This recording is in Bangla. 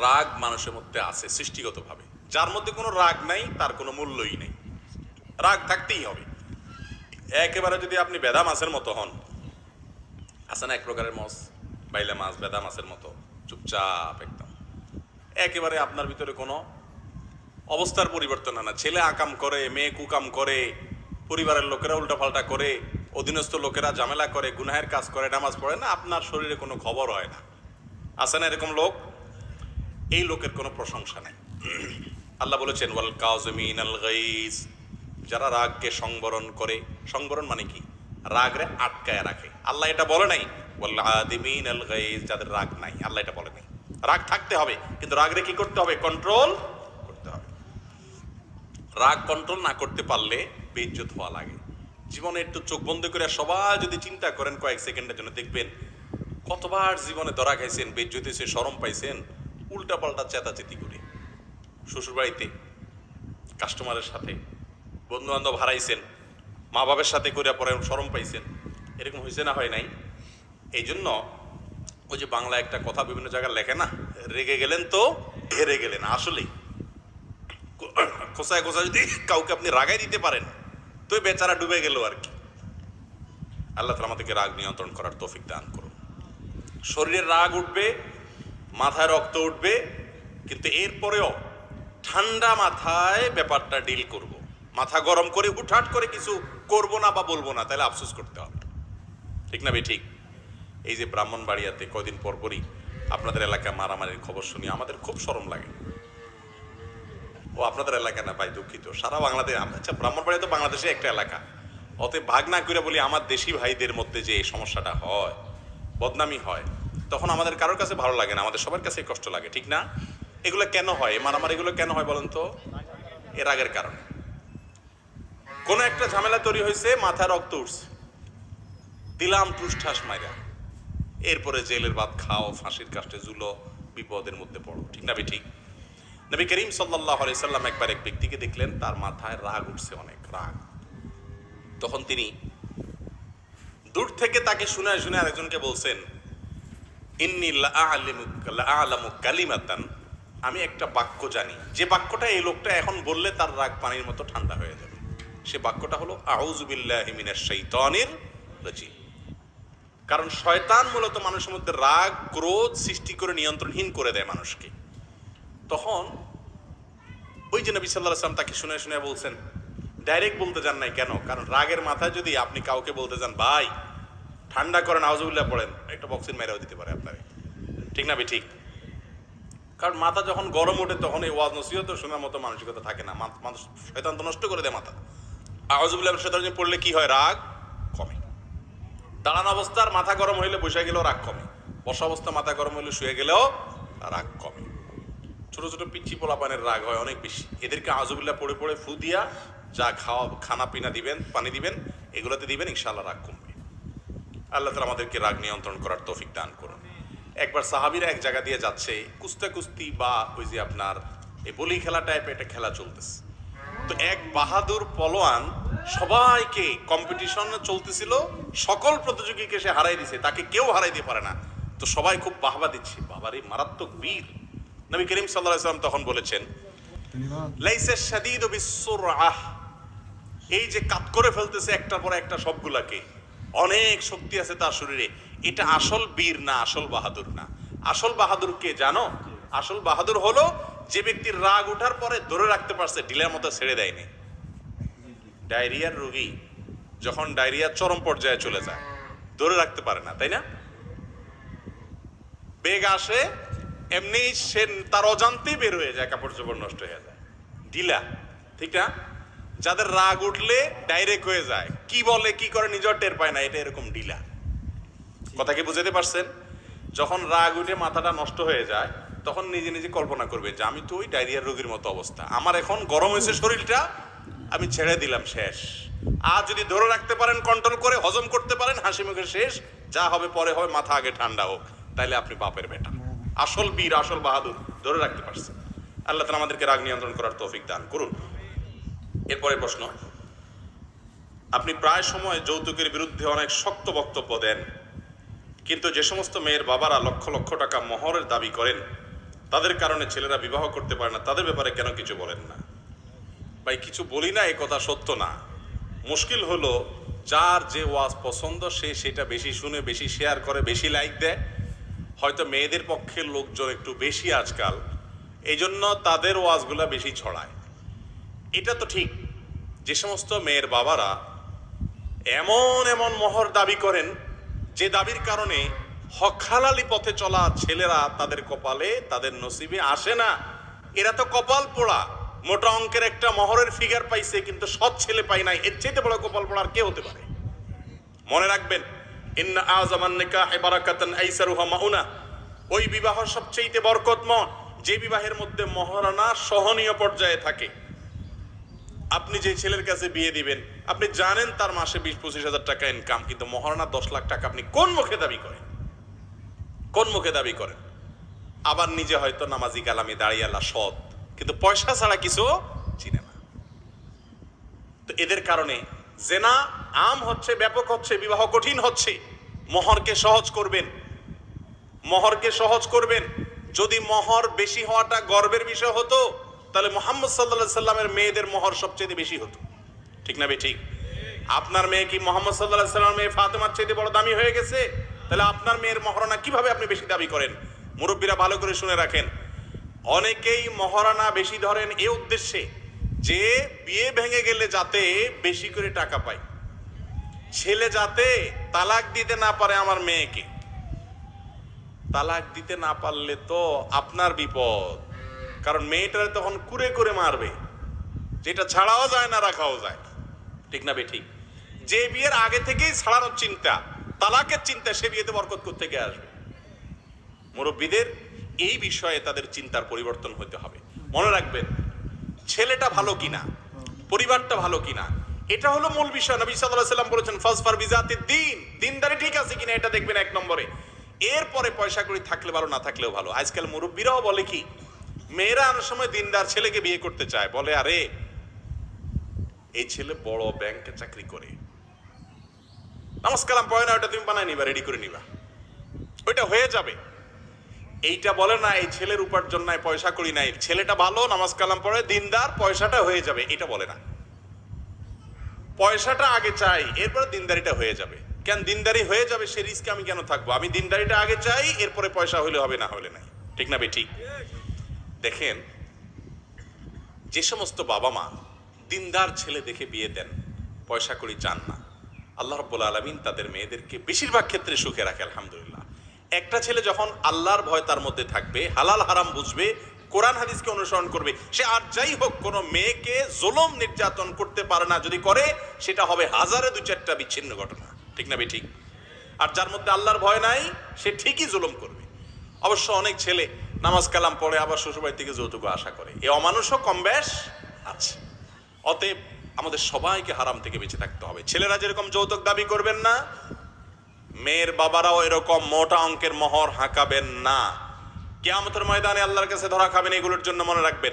রাগ মানুষের মধ্যে আছে সৃষ্টিগতভাবে। যার মধ্যে কোনো রাগ নাই তার কোনো মূল্যই নেই, রাগ থাকতেই হবে। একেবারে যদি আপনি বেদা মাছের মতো হন, আছে না এক প্রকারের মাছ, বাইলা মাছ বেদা মাছের মতো চুপচাপ একদম, একেবারে আপনার ভিতরে কোনো অবস্থার পরিবর্তন হয় না। ছেলে আকাম করে, মেয়ে কুকাম করে, পরিবারের লোকেরা উল্টাপাল্টা করে, অধীনস্থ লোকেরা ঝামেলা করে, গুনাহের কাজ করে, নামাজ পড়ে না, আপনার শরীরে কোনো খবর হয় না। আছে না এরকম লোক? এই লোকের কোনো প্রশংসা নেই। আল্লাহ বলেছেন ওয়াল কাযিমিন আল গাইজ, যারা রাগকে সংবরণ করে। সংবরণ মানে কি? রাগরে আটকায় রাখে। আল্লাহ এটা বলে নাই ওয়াল আদিমিন আল গাইজ, যাদের রাগ নাই। আল্লাহ এটা বলে নাই। রাগ থাকতে হবে, কিন্তু রাগরে কি করতে হবে? কন্ট্রোল করতে হবে। রাগ কন্ট্রোল না করতে পারলে বেইজ্জত হওয়া লাগে। জীবনে একটু চোখ বন্ধ করে সবাই যদি চিন্তা করেন কয়েক সেকেন্ডের জন্য, দেখবেন কতবার জীবনে ধরা খাইছেন, বেইজ্জত হয়েছে, শরম পাইছেন, উল্টা পাল্টা চেতাচেতি করে। শ্বশুরবাড়িতে, কাস্টমারের সাথে, বন্ধু বান্ধব হারাইছেন, মা বাবার সাথে করে পরে শরম পাইছেন। এরকম হয়েছে না? হয় নাই? এই জন্য ওই যে বাংলা একটা কথা বিভিন্ন জায়গায় লেখে না, রেগে গেলেন তো হেরে গেলেন। আসলেই খোসায় খোসা যদি কাউকে আপনি রাগাই দিতে পারেন তো বেচারা ডুবে গেল আর কি। আল্লাহ তাআলা আমাদেরকে রাগ নিয়ন্ত্রণ করার তৌফিক দান করুন। শরীরের রাগ উঠবে, মাথায় রক্ত উঠবে, কিন্তু এরপরেও ঠান্ডা মাথায় ব্যাপারটা ডিল করব। মাথা গরম করে হুটহাট করে কিছু করব না বা বলবো না, তাহলে আফসোস করতে হবে। ঠিক না ভাই? ঠিক। এই যে ব্রাহ্মণবাড়িয়াতে কয়দিন পরপরই আপনাদের এলাকায় মারামারির খবর শুনি, আমাদের খুব শরম লাগে। ও আপনাদের এলাকা না ভাই, দুঃখিত, সারা বাংলাদেশ। আচ্ছা, ব্রাহ্মণবাড়িয়া তো বাংলাদেশে একটা এলাকা, অতএব ভাগ না করে বলি আমার দেশি ভাইদের মধ্যে যে এই সমস্যাটা হয়, বদনামি হয়, তখন আমাদের কারোর কাছে ভালো লাগে না, আমাদের সবার কাছে কষ্ট লাগে। ঠিক না? এগুলো কেন হয়? মারামারি এগুলো কেন হয় বলেন তো? এর আগের কারণে কোন একটা ঝামেলা তৈরি হয়েছে, মাথায় রক্ত উঠছে, দিলাম টুসঠাস মাইরা, এরপরে জেলের ভাত খাও, ফাঁসির কাস্টে ঝুলো, বিপদের মধ্যে পড়ো। ঠিক না ভাই? ঠিক। নবী করিম সাল্লাল্লাহু আলাইহি সাল্লাম একবার এক ব্যক্তিকে দেখলেন, তার মাথায় রাগ উঠছে, অনেক রাগ। তখন তিনি দূর থেকে তাকে শুনে শুনে আরেকজনকে বলছেন, ইন্নী লাআলামু কালিমাতান, আমি একটা বাক্য জানি, যে বাক্যটা এই লোকটা এখন বললে তার রাগ পানির মতো ঠান্ডা হয়ে যাবে। সে বাক্যটা হলো আউযু বিল্লাহি মিনাশ শাইতানির রাজিম। কারণ শয়তান মূলত মানুষের মধ্যে রাগ ক্রোধ সৃষ্টি করে নিয়ন্ত্রণহীন করে দেয় মানুষকে। তখন ওই যে নবী সাল্লাল্লাহু আলাইহি ওয়াসাল্লাম তাকে শুনে শুনে বলছেন, ডাইরেক্ট বলতে যান নাই কেন? কারণ রাগের মাথায় যদি আপনি কাউকে বলতে যান ভাই ঠান্ডা করেন, আউযুবিল্লাহ পড়েন, একটা বক্সিং মেরেও দিতে পারে আপনাকে। ঠিক না ভাই? ঠিক। কারণ মাথা যখন গরম ওঠে তখন এই ওয়াজ নসিহত শোনার মতো মানসিকতা থাকে না। মানুষ শয়তান তো নষ্ট করে দেয় মাথা। আউযুবিল্লাহ মিনাশ শাইতানির রাজিম পড়লে কি হয়? রাগ কমে। দাঁড়ানো অবস্থার মাথা গরম হইলে বসে গেলেও রাগ কমে, বসা অবস্থা মাথা গরম হইলে শুয়ে গেলেও রাগ কমে। ছোট ছোট পিচ্ছি পোলাপানের রাগ হয় অনেক বেশি, এদেরকে আউযুবিল্লাহ পড়ে পড়ে ফু দিয়া যা খাওয়া, খানা পিনা দিবেন, পানি দিবেন, এগুলোতে দিবেন, ইনশাআল্লাহ রাগ কমবে। আল্লাহ তাআলা আমাদেরকে রাগ নিয়ন্ত্রণ করার তৌফিক দান করুন। একবার সাহাবীরা এক জায়গা দিয়ে যাচ্ছে, কুস্তি বা ওই যে আপনার এই বলি খেলা টাইপের একটা খেলা চলতেছে। তো এক বাহাদুর পলোয়ান সবাইকে, কম্পিটিশন চলতেছিল, সকল প্রতিযোগীকে সে হারাই দিছে, তাকে কেউ হারাই দিতে পারে না। তো সবাই খুব বাহবা দিচ্ছে, বাবারে মারাত্মক বীর। নবী করিম সাল্লাল্লাহু আলাইহি ওয়াসাল্লাম তখন বলেছেন, লাইসা শাদীদু বিসসুরআহ, এই যে কাত করে ফেলতেছে একটার পর একটা সবগুলাকে, অনেক শক্তি আছে তার শরীরে, এটা আসল বীর না, আসল বাহাদুর না। আসল বাহাদুর কে জানো? আসল বাহাদুর হলো যে ব্যক্তির রাগ ওঠার পরে ধরে রাখতে পারছে, ঢিলের মতো ছেড়ে দেয়নি। ডায়রিয়ার রোগী যখন ডায়রিয়ার চরম পর্যায়ে চলে যায়, ধরে রাখতে পারে না, তাই না? বেগ আসে, এমনি সে তার অজান্তেই বের হয়ে যায়, কাপড় চোপড় নষ্ট হয়ে যায়, ঢিলা। ঠিক না? যাদের রাগ উঠলে ডাইরেক্ট হয়ে যায়, কি বলে কি করে নিজের টের পায় না, এটা এরকম ঢিলা। কথা কি বুঝাতে পারছেন? যখন রাগ উঠে মাথাটা নষ্ট হয়ে যায় তখন নিজে নিজে কল্পনা করবে যে আমি তো ওই ডায়রিয়ার রোগীর মতো অবস্থা, আমার এখন গরম হয়েছে শরীরটা, আমি ছেড়ে দিলাম, শেষ। আর যদি ধরে রাখতে পারেন, কন্ট্রোল করে হজম করতে পারেন, হাসি মুখে শেষ, যা হবে পরে হয়, মাথা আগে ঠান্ডা হোক, তাইলে আপনি বাপের বেটা, আসল বীর, আসল বাহাদুর, ধরে রাখতে পারছেন। আল্লাহ তাআলা আমাদেরকে রাগ নিয়ন্ত্রণ করার তৌফিক দান করুন। এরপরে প্রশ্ন, আপনি প্রায় সময় যৌতুকের বিরুদ্ধে অনেক শক্ত বক্তব্য দেন, কিন্তু যে সমস্ত মেয়ের বাবারা লক্ষ লক্ষ টাকা মোহরের দাবি করেন তাদের কারণে ছেলেরা বিবাহ করতে পারে না, তাদের ব্যাপারে কেন কিছু বলেন না? ভাই কিছু বলি না এই কথা সত্য না, মুশকিল হলো যার যে ওয়াজ পছন্দ সে সেটা বেশি শুনে, বেশি শেয়ার করে, বেশি লাইক দেয়। হয়তো মেয়েদের পক্ষের লোকজন একটু বেশি আজকাল, এই জন্য তাদের ওয়াজগুলা বেশি ছড়ায়। এটা তো ঠিক, যে সমস্ত মেয়ের বাবারা এমন এমন মোহর দাবি করেন যে দাবির কারণে হক হালালি পথে চলা ছেলেরা তাদের কপালে, তাদের নসিবে আসে না, এরা তো কপাল পোড়া। মোটা অঙ্কের একটা মোহরের ফিগার পাইছে কিন্তু সৎ ছেলে পাই নাই, এর চেয়ে বড় কপাল পোড়ার কে হতে পারে? মনে রাখবেন, ইন্না আযামান নিকাহি বারাকাতান আইসারুহা মাউনা, ওই বিবাহ সবচেয়ে বরকতময় যে বিবাহের মধ্যে মহারণা সহনীয় পর্যায়ে থাকে। আপনি যে ছেলের কাছে বিয়ে দিবেন, আপনি জানেন তার মাসে 20-25 হাজার টাকা ইনকাম, কিন্তু মহারণা 10 লাখ টাকা আপনি কোন মুখে দাবি করেন? কোন মুখে দাবি করেন? আবার নিজে হয়তো নামাজি কালামি দাঁড়িয়ালা সৎ, কিন্তু পয়সা ছাড়া কিছু চিনে না। তো এদের কারণে জেনা আম হচ্ছে, ব্যাপক হচ্ছে, বিবাহ কঠিন হচ্ছে। মোহরকে সহজ করবেন, মোহরকে সহজ করবেন। যদি মোহর বেশি হওয়াটা গর্বের বিষয় হতো, তাহলে মুহাম্মদ সাল্লাল্লাহু আলাইহি সাল্লামের মেয়েদের মোহর সবচেয়ে বেশি হতো, ঠিক না বে ঠিক? আপনার মেয়ে কি মুহাম্মদ সাল্লাল্লাহু আলাইহি সাল্লামের মেয়ে ফাতেমার চাইতে বড় দামি হয়ে গেছে? তাহলে আপনার মেয়ের মহারণা কিভাবে আপনি বেশি দাবি করেন? মুরব্বীরা ভালো করে শুনে রাখেন, অনেকেই মহারণা বেশি ধরেন এই উদ্দেশ্যে যে বিয়ে ভেঙে গেলে যাতে বেশি করে টাকা পায়, ছেলে যাতে তালাক দিতে না পারে আমার মেয়েকে। তালাক দিতে না পারলে তো আপনার বিপদ, কারণ মেয়েটারে তখন কুরে করে মারবে, যেটা ছাড়াও যায় না রাখাও যায়, ঠিক না বে ঠিক? যে বিয়ের আগে থেকেই ছাড়ানোর চিন্তা, তালাকের চিন্তা, সে বিয়েতে বরকত কোত্থেকে থেকে আসবে? মুরব্বীদের এই বিষয়ে তাদের চিন্তার পরিবর্তন হতে হবে। মনে রাখবেন, ছেলেটা ভালো কিনা, পরিবারটা ভালো কিনা, এটা হলো মূল বিষয়। নবী সাল্লাল্লাহু আলাইহি সাল্লাম বলেছেন ফাজফার বিজাতিদ দ্বীন, দিনদারি ঠিক আছে কিনা এটা দেখবেন এক নম্বরে। এরপরে পয়সা কড়ি থাকলে ভালো, না থাকলেও ভালো। আজকাল মুরব্বীরাও বলে কি, মেয়েরা অনেক সময় দিনদার ছেলেকে বিয়ে করতে চায়, বলে আরে এই ছেলে বড় ব্যাংকে চাকরি করে, নামাজ কালাম পড়ে না, ওটা তুমি বানায় নিবা, রেডি করে নিবা, ওইটা হয়ে যাবে। এইটা বলে না এই ছেলের উপার্জন নাই, পয়সা করি নাই, ছেলেটা ভালো, নামাজ কালাম পড়ে, দিনদার, পয়সাটা হয়ে যাবে, এটা বলে না। পয়সাটা আগে চাই, এরপরে দিনদারিটা হয়ে যাবে। কেন দিনদারি হয়ে যাবে সে রিস্কে আমি কেন থাকবো? আমি দিনদারিটা আগে চাই, এরপরে পয়সা হলে হবে, না হলে নাই, ঠিক না বে ঠিক? দেখেন, যে সমস্ত বাবা মা দিনদার ছেলে দেখে বিয়ে দেন, পয়সা করি চান না, আল্লাহ রাব্বুল আলামিন তাদের মেয়েদেরকে বেশিরভাগ ক্ষেত্রে সুখে রাখে, আলহামদুলিল্লাহ। একটা ছেলে যখন আল্লাহর ভয় তার মধ্যে থাকবে, হালাল হারাম বুঝবে, কোরআন হাদিসকে অনুসরণ করবে, সে আর যাই হোক কোনো মেয়েকে জুলুম নির্যাতন করতে পারে না। যদি করে সেটা হবে হাজারে 2-4টা বিচ্ছিন্ন ঘটনা, ঠিক না বে ঠিক? আর যার মধ্যে আল্লাহর ভয় নাই সে ঠিকই জুলুম করবে। অবশ্য অনেক ছেলে নামাজ কালাম পড়ে আবার শ্বশুরবাড়ি থেকে যৌতুক আশা করে, এ অমানুষও কম বেশ আছে। অতএব আমাদের সবাইকে হারাম থেকে বেঁচে থাকতে হবে। ছেলেরা যেরকম যৌতুক দাবি করবেন না, মেয়ের বাবারাও এরকম মোটা অঙ্কের মোহর হাঁকাবেন না। কিয়ামতের ময়দানে আল্লাহর কাছে ধরা খাবেন এগুলোর জন্য, মনে রাখবেন।